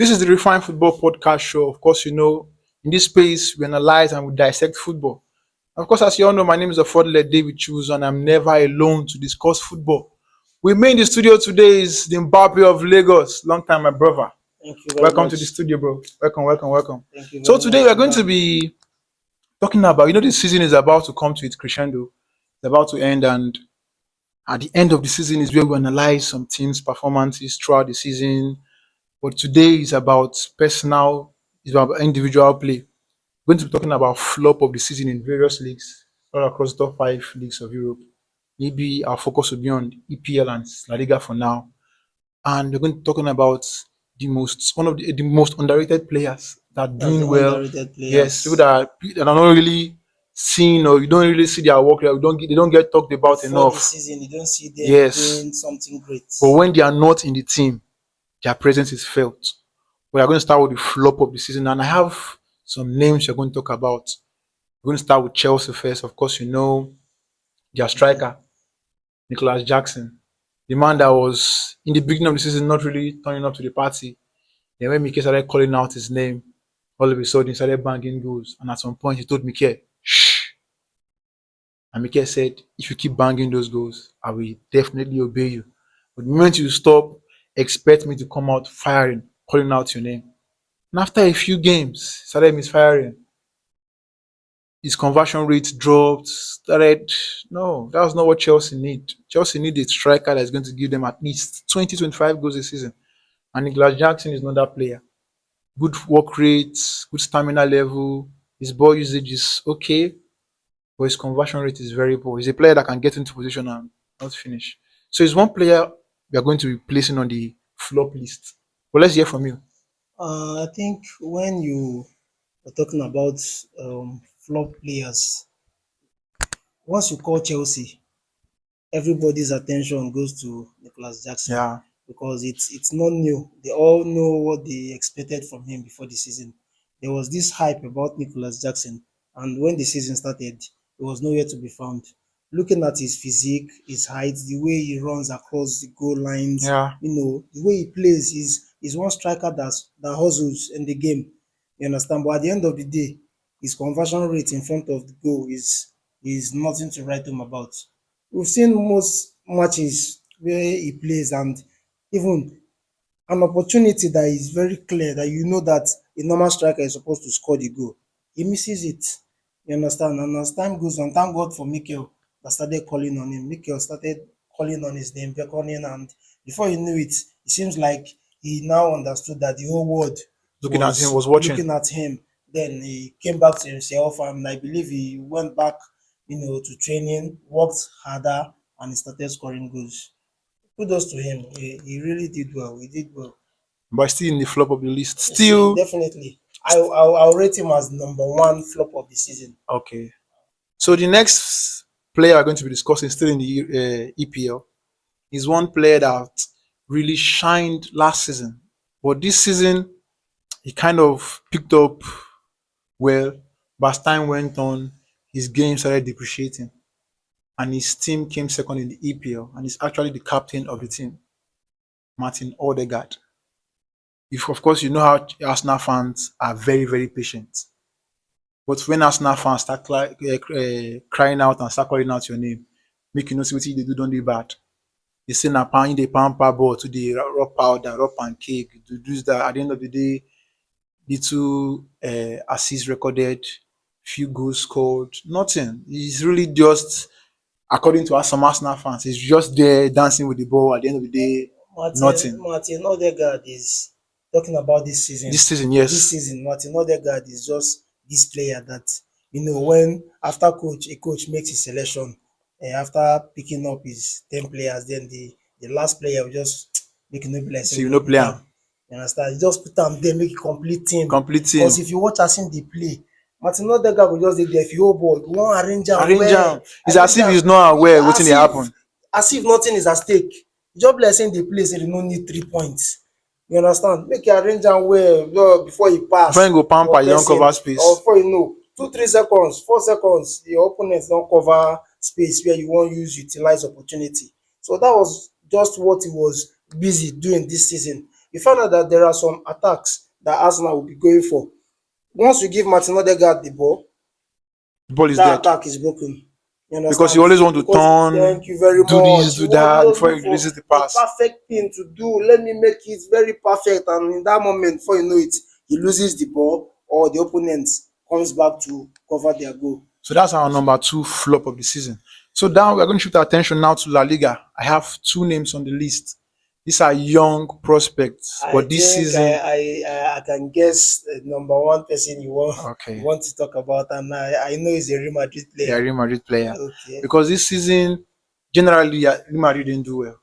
This is the Refined Football Podcast show. Of course, in this space, we analyze and we dissect football. Of course, as you all know, my name is Affordle David Choose, and I'm never alone to discuss football. With me in the studio today is the MBAPE of Lagos. Long time, my brother. Thank you very Welcome to the much. studio, bro. Welcome, welcome, welcome. Thank you So very today much we're for going to having me. be talking about, the season is about to come to its crescendo. It's about to end, and at the end of the season is where we analyze some teams' performances throughout the season. But today is about personal, it's about individual play. We're going to be talking about flop of the season in various leagues all across the top five leagues of Europe. Maybe our focus will be on EPL and La Liga for now. And we're going to be talking about one of the most underrated players that are That's doing the well. underrated Yes, people players. that are not really seen, or you don't really see their work. They don't get talked about Before the enough. season, you don't see them Yes, doing something great. but when they are not in the team, their presence is felt. We are going to start with the flop of the season, and I have some names we're going to talk about. We're going to start with Chelsea first. Of course, their Okay. striker, Nicholas Jackson, the man that was in the beginning of the season not really turning up to the party. Then when Mikel started calling out his name, all of a sudden he started banging goals. And at some point he told Mikel, shh. And Mikel said, if you keep banging those goals, I will definitely obey you. But the moment you stop, expect me to come out firing, calling out your name. And after a few games, started misfiring. His conversion rate dropped. Started no, that's not what Chelsea need. Chelsea need a striker that's going to give them at least 20-25 goals a season. And Nicholas Jackson is not that player. Good work rate, good stamina level. His ball usage is okay, but his conversion rate is very poor. He's a player that can get into position and not finish. So he's one player we are going to be placing on the flop list. But let's hear from you. I think when you are talking about flop players, once you call Chelsea, everybody's attention goes to Nicholas Jackson Yeah. because it's not new. They all know what they expected from him before the season. There was this hype about Nicholas Jackson, and when the season started, he was nowhere to be found. Looking at his physique, his height, the way he runs across the goal lines, Yeah. the way he plays, is one striker that hustles in the game. You understand? But at the end of the day, his conversion rate in front of the goal is nothing to write home about. We've seen most matches where he plays, and even an opportunity that is very clear that you know that a normal striker is supposed to score the goal. He misses it. You understand? And as time goes on, thank God for Mikel that started calling on him. Mikel started calling on his name, beckoning, and before you knew it, it seems like he now understood that the whole world Looking at him, was was watching. looking at him. Then he came back to himself, and I believe he went back, to training, worked harder, and he started scoring goals. Kudos to him. He really did well. He did well. But still in the flop of the list. See, Still definitely. I'll rate him as number one flop of the season. okay. So the next player we're going to be discussing, still in the EPL, is one player that really shined last season, but this season he kind of picked up well. But as time went on, his game started depreciating, and his team came second in the EPL, and he's actually the captain of the team, Martin Odegaard. If of course you know how Arsenal fans are very very patient, but when Arsenal fans start crying out and start calling out your name, make you know say wetin you dey do don dey bad. They say na pound dey pamper ball to the raw powder, raw pancake, to do that. At the end of the day, little assists recorded, few goals scored, nothing. He's really just, according to us, some Arsenal fans, he's just there dancing with the ball. At the end of the day, nothing. Martin Odegaard is talking about this season. This season, This yes, season, Martin Odegaard is just this player that when after a coach makes his selection, after picking up his 10 players, then the last player will just make no be like say so we you no know put play am. am, You understand? You just put am there, make a complete team. complete Because team, if you watch as him dey play, Martin Odegaard will just dey there. If you hold ball, you wan arrange am arrange well, am. It's as if he's not aware wetin as dey if happen. nothing is at stake. Just be like saying dey play say they no need 3 points. You understand? Make you arrange am well before you Before pass you go pamper, your you don cover person, or space. before you know 2 3 seconds 4 seconds your opponent don cover space where you wan utilize opportunity. So that was just what he was busy doing this season. You find out that there are some attacks that Arsenal will be going for. Once you give Martin Odegaard the ball, The ball is that dead attack is broken. You because you understand? always want to Because turn, thank you very do this, much. do that You just before look he for releases the the pass. perfect thing to do. Let me make it very perfect, and in that moment, before you know it, he loses the ball or the opponent comes back to cover their goal. So that's our number two flop of the season. So now we're going to shift our attention now to La Liga. I have two names on the list. These are young prospects, I but this think season, I can guess the number one person you okay, want to talk about, and I know he's a Real Madrid yeah, player. Real Madrid player. Okay, Because this season, generally, yeah, Real Madrid didn't do well.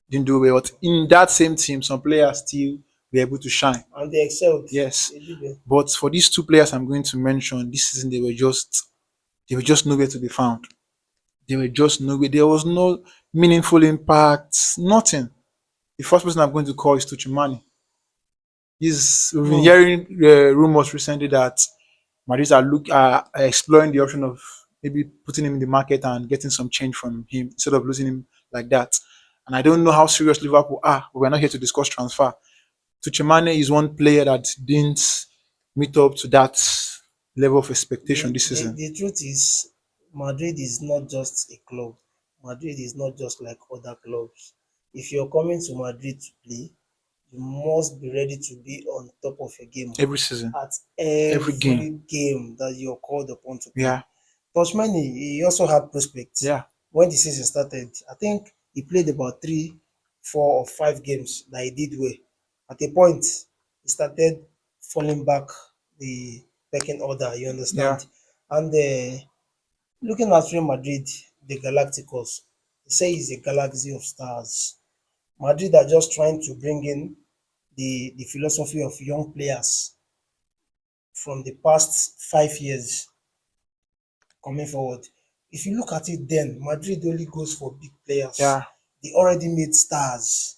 Didn't do well. But in that same team, some players still were able to shine. and they excelled. Yes. They did well. But for these two players I'm going to mention, this season they were just nowhere to be found. They were just nowhere. There was no meaningful impact, nothing. The first person I'm going to call is Tuchimani. We've been Hmm. hearing rumors recently that Madrid are exploring the option of maybe putting him in the market and getting some change from him instead of losing him like that. And I don't know how serious Liverpool are. But we're not here to discuss transfer. Tuchemane is one player that didn't meet up to that level of expectation The, this the season. the truth is, Madrid is not just a club. Madrid is not just like other clubs. If you're coming to Madrid to play, you must be ready to be on top of your game Every season, at every game. every game that you're called upon to play. Yeah, Touchmany, he also had prospects yeah, when the season started. I think he played about 3, 4, or 5 games that he did well. At a point, he started falling back the pecking order, you yeah. understand? And looking at Real Madrid, the Galacticos, they say it's a galaxy of stars. Madrid are just trying to bring in the philosophy of young players from the past 5 years coming forward. If you look at it then, Madrid only goes for big players. Yeah, They already made stars.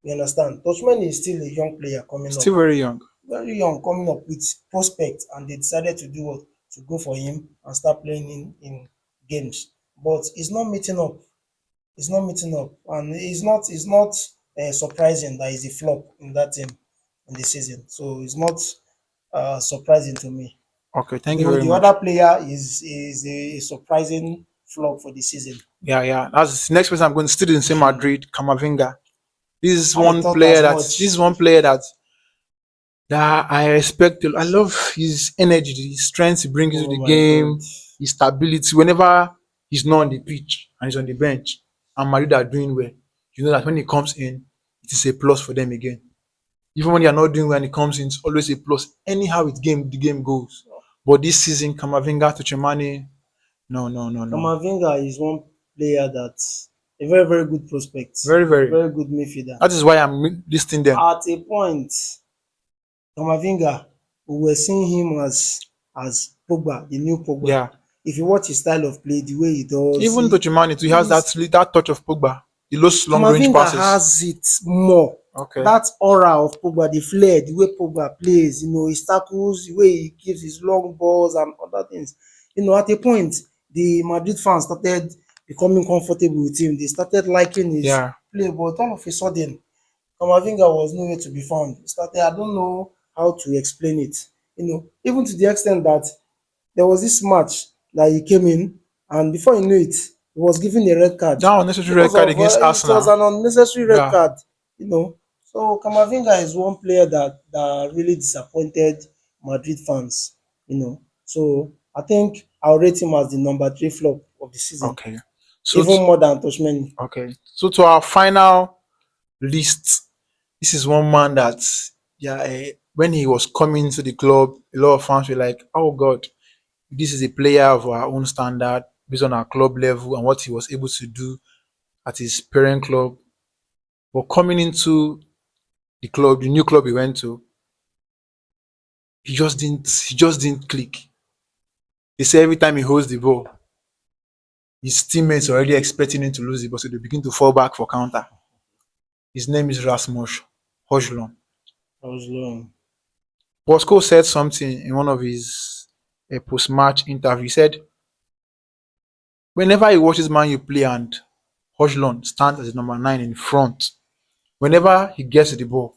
You understand? Touchman is still a young player coming up, still very young. very young, coming up with prospect, and they decided to do what? To go for him and start playing in games. But it's not meeting up. It's not meeting up, and it's not surprising that he's a flop in that team in the season. So it's not surprising to me. Okay, thank you Though very the much. other player is a surprising flop for the season. Yeah, yeah. That's the next person I'm going to still in the same Madrid, Camavinga. I thought as This much. is one player that I respect. I love his energy, his strength he brings into Oh the my god. game, his stability. Whenever he's not on the pitch and he's on the bench, and Madrid are doing well, you know that when he comes in, it is a plus for them again. Even when they are not doing well and he comes in, it's always a plus. Anyhow, the game goes. But this season, Kamavinga to Chemani, no, no, no, no. Kamavinga is one player that a very, very good prospect, Very, a very. very good midfielder. That is why I'm listing them. At a point, Kamavinga, we were seeing him as Pogba, the new Pogba. Yeah. If you watch his style of play, the way he does, Even to Chemani, too, he has he's that touch of Pogba. He loves long range Kamavinga passes. has it more. Okay. That aura of Pogba, the flair, the way Pogba plays, his tackles, the way he gives his long balls and other things. At a point, the Madrid fans started becoming comfortable with him. They started liking his Yeah. play, but all of a sudden, Kamavinga was nowhere to be found. He started, I don't know how to explain it. Even to the extent that there was this match that he came in, and before you knew it, he was given a red card That unnecessary red because card of against it was Arsenal. an unnecessary red Yeah. card. So Kamavinga is one player that really disappointed Madrid fans. So I think I'll rate him as the number 3 flop of the season, Okay. So even to, more than Toshmeni. okay. So to our final list, this is one man that yeah, when he was coming to the club, a lot of fans were like, "Oh God, this is a player of our own standard, based on our club level and what he was able to do at his parent club." But coming into the new club he went to, he just didn't click. They say every time he holds the ball, his teammates are already expecting him to lose the ball, so they begin to fall back for counter. His name is Rasmus Hojlund. I was long. Bosco said something in one of his post-match interview. He said, whenever he watches Man U play and Hojlund stands as the number 9 in front, whenever he gets the ball,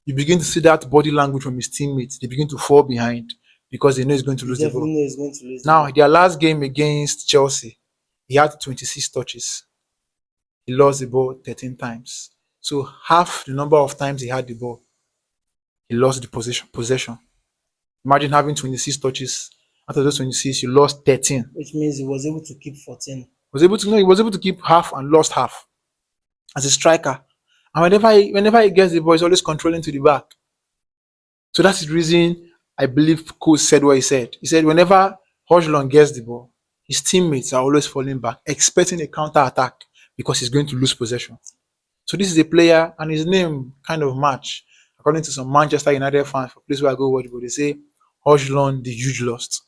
You begin to see that body language from his teammates. They begin to fall behind because they know he's going to He lose the definitely ball. know he's going to lose the Now, ball. their last game against Chelsea, he had 26 touches. He lost the ball 13 times. So half the number of times he had the ball, he lost the possession. Imagine having 26 touches. Out of those 26, you lost 13. Which means he was able to keep 14. He was able to keep half and lost half as a striker. And whenever he gets the ball, he's always controlling to the back. So that's the reason I believe Coach said what he said. He said whenever Hojlund gets the ball, his teammates are always falling back, expecting a counter attack because he's going to lose possession. So this is a player, and his name kind of match. According to some Manchester United fans, for place where I go watch, but they say Hojlund the huge lost.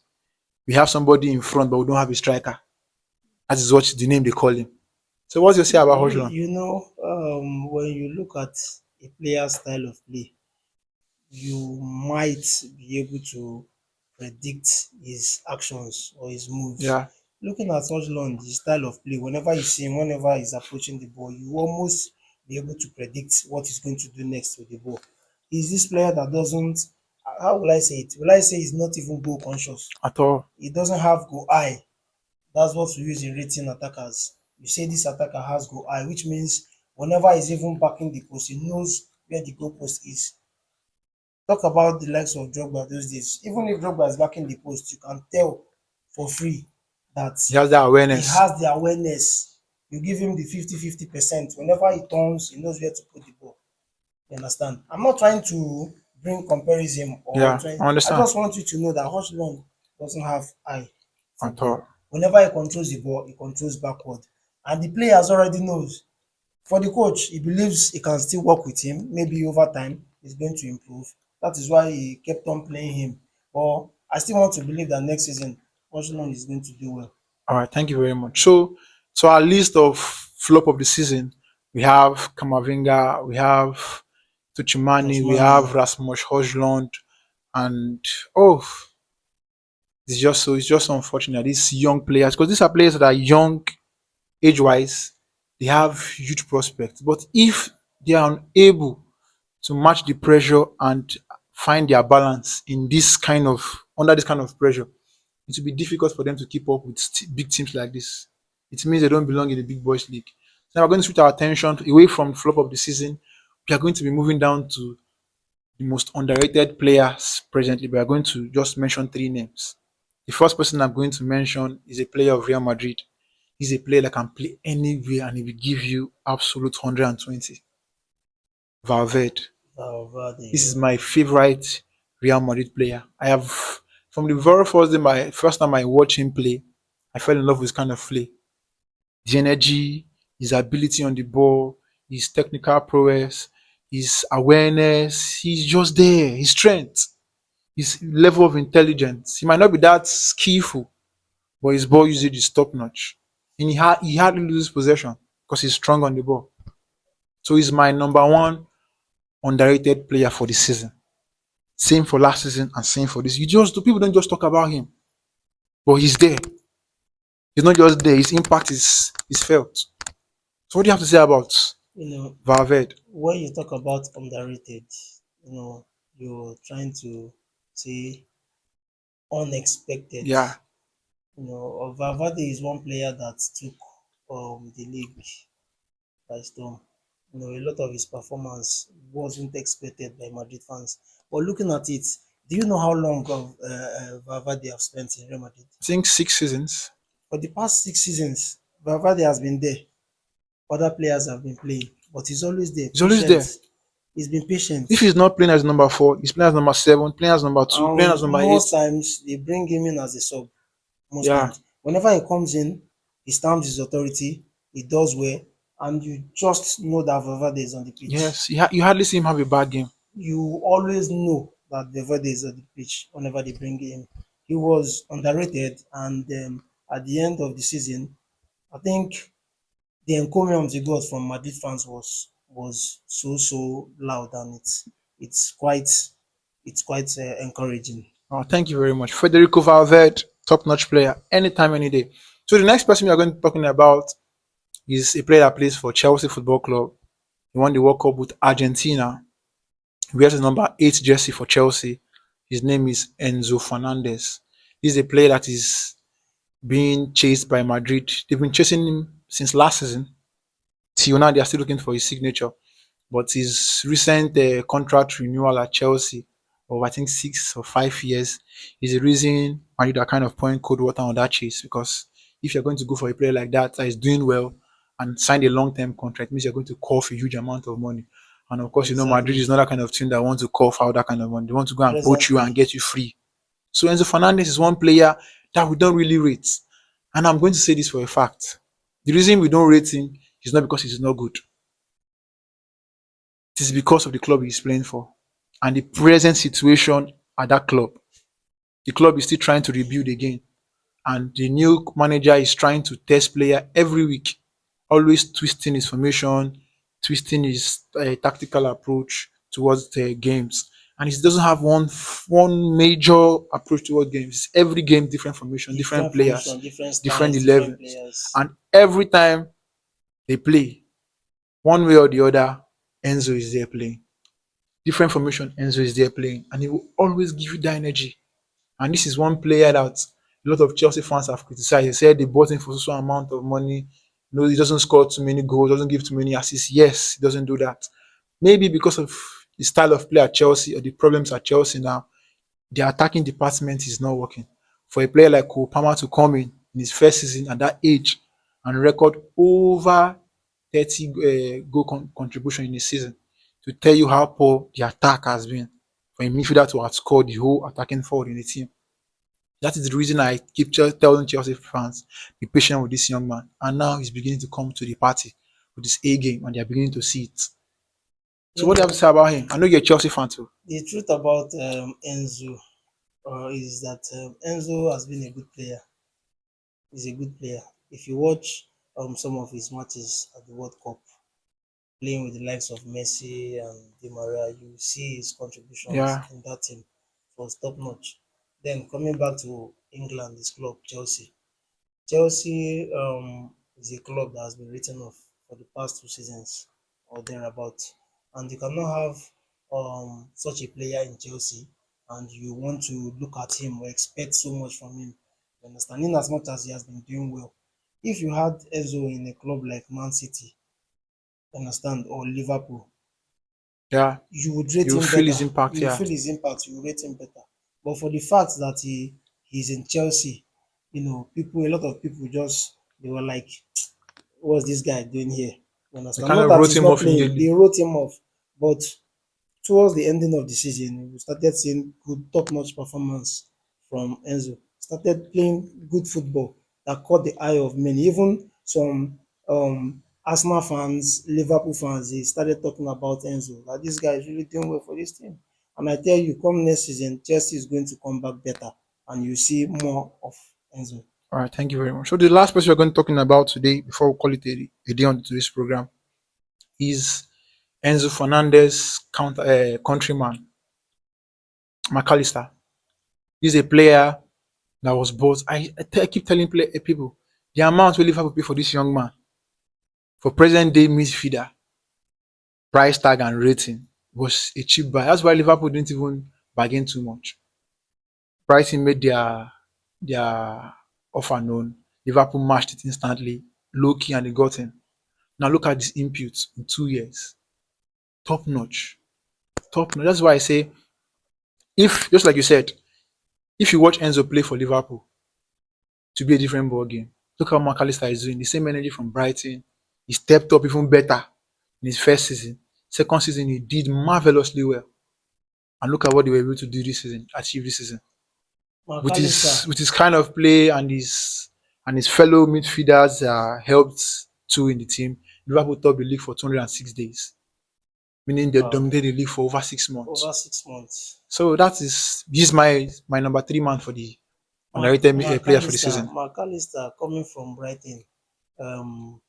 We have somebody in front, but we don't have a striker. That is what the name they call him. So what's your say about Hojlund? When you look at a player's style of play, you might be able to predict his actions or his moves. Yeah, Looking at Hojlund, his style of play, whenever you see him, whenever he's approaching the ball, you almost be able to predict what he's going to do next with the ball. He's this player that doesn't, how will I say it? Will I say he's not even goal conscious? at all. He doesn't have goal eye. That's what we use in rating attackers. You say this attacker has goal eye, which means whenever he's even backing the post, he knows where the goal post is. Talk about the likes of Drogba those days. Even if Drogba is backing the post, you can tell for free that He has that he awareness. has the awareness. You give him the 50-50%. Whenever he turns, he knows where to put the ball. You understand? I'm not trying to bring comparison or Yeah, trying. I I understand. just want you to know that Hotspur doesn't have eye for At ball. all. Whenever he controls the ball, he controls backward, and the players already knows. For the coach, he believes he can still work with him. Maybe over time, he's going to improve. That is why he kept on playing him. But I still want to believe that next season, Barcelona is going to do well. All right, thank you very much. So our list of flop of the season, we have Kamavinga, we have Tuchimani, we Dutchman, have Rasmus Hojlund, and oh, it's just unfortunate these young players because these are players that are young age wise, they have huge prospects. But if they are unable to match the pressure and find their balance in this kind of under this kind of pressure, it will be difficult for them to keep up with big teams like this. It means they don't belong in the big boys league. So now we're going to switch our attention away from the flop of the season. We are going to be moving down to the most underrated players presently. We are going to just mention three names. The first person I'm going to mention is a player of Real Madrid. He's a player that can play anywhere and he will give you absolute 120. Valverde. Valverde, This is yeah. my favorite Real Madrid player. I have from the very first day, my first time I watched him play, I fell in love with his kind of play. His energy, his ability on the ball, his technical prowess, his awareness. He's just there. His strength, his level of intelligence. He might not be that skillful, but his ball usage is top notch. And he hardly loses possession because he's strong on the ball. So he's my number one underrated player for the season. Same for last season and same for this. You just people don't just talk about him, but he's there. He's not just there. His impact is felt. So what do you have to say about You know, Valverde? when you talk about underrated, you're trying to say unexpected. Yeah, Valverde is one player that took the league by storm. A lot of his performance wasn't expected by Madrid fans. But looking at it, do you know how long of Valverde have spent in Real Madrid? I think 6 seasons. For the past 6 seasons, Valverde has been there. Other players have been playing, but he's always there, He's always patient. there. He's been patient. If he's not playing as number four, he's playing as number seven, playing as number two, playing as number Most eight. times they bring him in as a sub. Most Yeah. times, whenever he comes in, he stamps his authority. He does well, and you just know that Valverde is on the pitch. Yes. You hardly see him have a bad game. You always know that Valverde is on the pitch whenever they bring him. He was underrated, and at the end of the season, I think the encomium he got from Madrid fans was so loud, and it's quite encouraging. Oh, thank you very much. Federico Valverde, top notch player, anytime, any day. So the next person we are going to be talking about is a player that plays for Chelsea Football Club. He won the World Cup with Argentina. He wears the number 8 jersey for Chelsea. His name is Enzo Fernandez. He's a player that is being chased by Madrid. They've been chasing him since last season. Till now, they are still looking for his signature. But his recent contract renewal at Chelsea of I think 6 or 5 years is the reason Madrid are kind of pouring cold water on that chase, because if you're going to go for a player like that is doing well and sign a long-term contract, it means you're going to cough a huge amount of money. And of course, Madrid Exactly. is not that kind of team that wants to cough out that kind of money. They want to go and poach you and Presently, get you free. So Enzo Fernandez is one player that we don't really rate. And I'm going to say this for a fact. The reason we don't rate him is not because he's not good. It is because of the club he's playing for and the present situation at that club. The club is still trying to rebuild again, and the new manager is trying to test player every week, always twisting his formation, twisting his tactical approach towards the games. And he doesn't have one major approach towards games. It's every game different formation, different different players, formation, different different styles, different 11s, players. and every time they play, one way or the other, Enzo is there playing. Different formation, Enzo is there playing, and he will always give you that energy. And this is one player that a lot of Chelsea fans have criticized. They said they bought him for so amount of money. No, he doesn't score too many goals, doesn't give too many assists. Yes, he doesn't do that. Maybe because of the style of play at Chelsea or the problems at Chelsea now, the attacking department is not working. For a player like Cole Palmer to come in his first season at that age and record over 30 goal contribution in a season, to tell you how poor the attack has been for a midfielder to outscore the whole attacking forward in the team. That is the reason I keep telling Chelsea fans, be patient with this young man. And now he's beginning to come to the party with his A game, and they're beginning to see it. So You what do you have to know, say about him? I know you're a Chelsea fan too. the truth about Enzo is that Enzo has been a good player. He's a good player. If you watch some of his matches at the World Cup, playing with the likes of Messi and Di Maria, you see his contributions Yeah, in that team was top notch. Then coming back to England, his club Chelsea. Chelsea is a club that has been written off for the past 2 seasons or thereabout, and you cannot have such a player in Chelsea and you want to look at him or expect so much from him. You understand? In as much as he has been doing well, if you had Enzo in a club like Man City, understand, or Liverpool, yeah. you would rate You him feel better. his impact, You yeah. feel his impact, you rate him better. But for the fact that he's in Chelsea, people, a lot of people just they were like, "What's this guy doing here?" You They understand? kind Not of that wrote he's him not off playing; they immediately. wrote him off. But towards the ending of the season, we started seeing good top-notch performance from Enzo. Started playing good football that caught the eye of many. Even some Arsenal fans, Liverpool fans, they started talking about Enzo. That this guy is really doing well for this team. And I tell you, come next season, Chelsea is going to come back better, and you see more of Enzo. All right, thank you very much. So the last person we're going to be talking about today, before we call it a day on today's program, is Enzo Fernandez, countryman, McAllister. He's a player that was bought. I keep telling people the amount we Liverpool pay for this young man for present day midfielder, price tag and rating was a cheap buy. That's why Liverpool didn't even bargain too much. Brighton made their offer known. Liverpool matched it instantly, low key, and they got him. Now look at this input in 2 years, top notch, top notch. That's why I say, if just like you said, if you watch Enzo play for Liverpool, to be a different ball game. Look how McAllister is doing the same energy from Brighton. He stepped up even better in his first season. Second season, he did marvelously well. And look at what they were able to do this season, achieve this season. McAllister, With his kind of play and his fellow midfielders helped too in the team. Liverpool topped the league for 206 days, meaning they wow, dominated the league for over 6 months. over 6 months. So he's my number three man for the underrated players for the season. McAllister coming from Brighton. Um,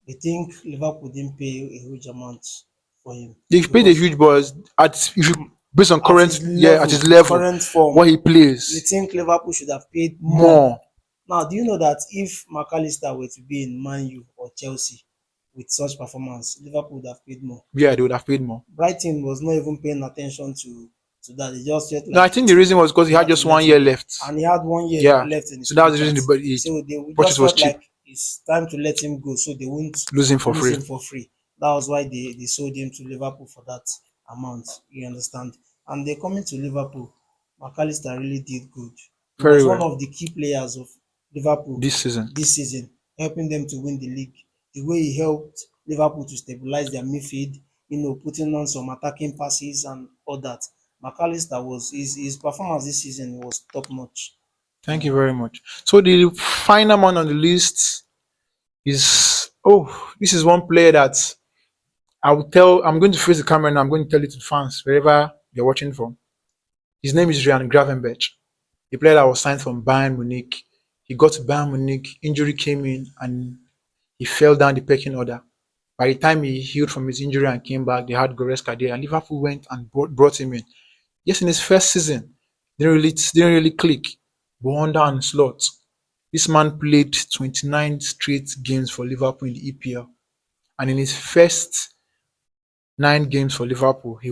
they think Liverpool didn't pay a huge amount for him They've paid a because huge balls at if you based on at current his at level, his his level, current form, what he you plays think Liverpool should have paid more. more. Now, do you know that if McAllister were to be in Man U or Chelsea, with such performance, Liverpool would have paid more. Yeah, they would have paid more. Brighton was not even paying attention to that. They just felt No, I like think the reason was because he we had had to just let 1 year him go. left. And he had 1 year Yeah, left in his so that's the reason contract. the So they purchase just was felt cheap. like it's time to let him go so they won't Lose him for lose free. him for free. That was why they sold him to Liverpool for that amount. You understand? And they coming to Liverpool, McAllister really did good. He Very was one well of the key players of Liverpool this season. this season, helping them to win the league. The way he helped Liverpool to stabilize their midfield, putting on some attacking passes and all that. McAllister was his performance this season was top notch. Thank you very much. So the final one on the list is, this is one player that I'm going to face the camera and I'm going to tell it to fans wherever you're watching from. His name is Ryan Gravenberch, a player that was signed from Bayern Munich. He got to Bayern Munich, injury came in, and he fell down the pecking order. By the time he healed from his injury and came back, they had Goretzka there, and Liverpool went and brought him in. Yes, in his first season, didn't really click. But under Ancelotti, this man played 29 straight games for Liverpool in the EPL, and in his first 9 games for Liverpool, he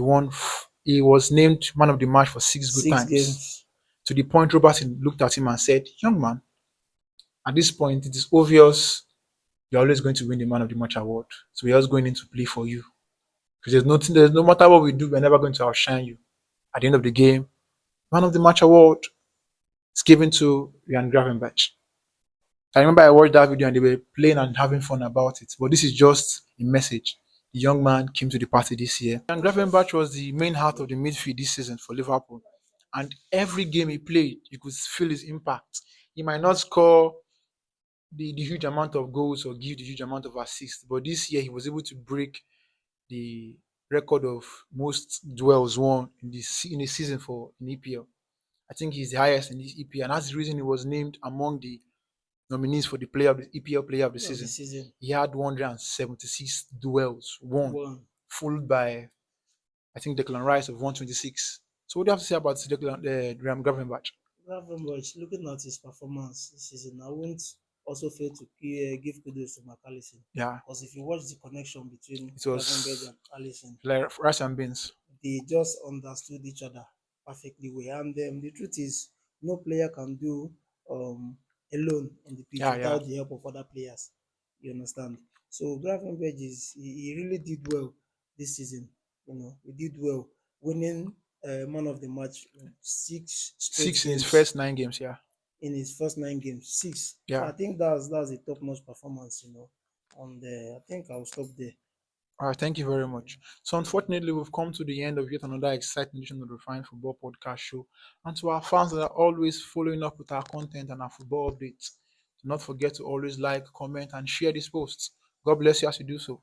was named man of the match for 6 good Six times. games. To the point Robertson looked at him and said, "Young man, at this point, it is obvious you're always going to win the man of the match award. So we're just going in to play for you. Because there's no matter what we do, we're never going to outshine you. At the end of the game, man of the match award is given to Jan Gravenberch." I remember I watched that video and they were playing and having fun about it. But this is just a message. The young man came to the party this year. Jan Gravenberch was the main heart of the midfield this season for Liverpool. And every game he played, you could feel his impact. He might not score the huge amount of goals or give the huge amount of assists, but this year he was able to break the record of most duels won in a season for an EPL. I think he's the highest in this EPL, and that's the reason he was named among the nominees for the player of the EPL player of the Of the season. season. He had 176 duels won, One. followed by I think Declan Rice of 126. So what do you have to say about Graham Gravenberch? Gravenberch, looking at his performance this season, I won't also fail to give kudos to McAllister. Yeah, Because if you watch the connection between it Gravenberch was and Allison, like rice and beans. they just understood each other perfectly well. And the truth is, no player can do alone on the pitch Yeah, yeah. without the help of other players. You understand? So Gravenberch he really did well this season. He did well, winning man of the match 6 straight 6 in his games first 9 games. Yeah, in his first 9 games. Six. So yeah. I think that's a top notch performance. And I think I'll stop there. All right, thank you very much. So, unfortunately, we've come to the end of yet another exciting edition of the Refined Football Podcast Show. And to our fans that are always following up with our content and our football updates, do not forget to always like, comment, and share these posts. God bless you as you do so.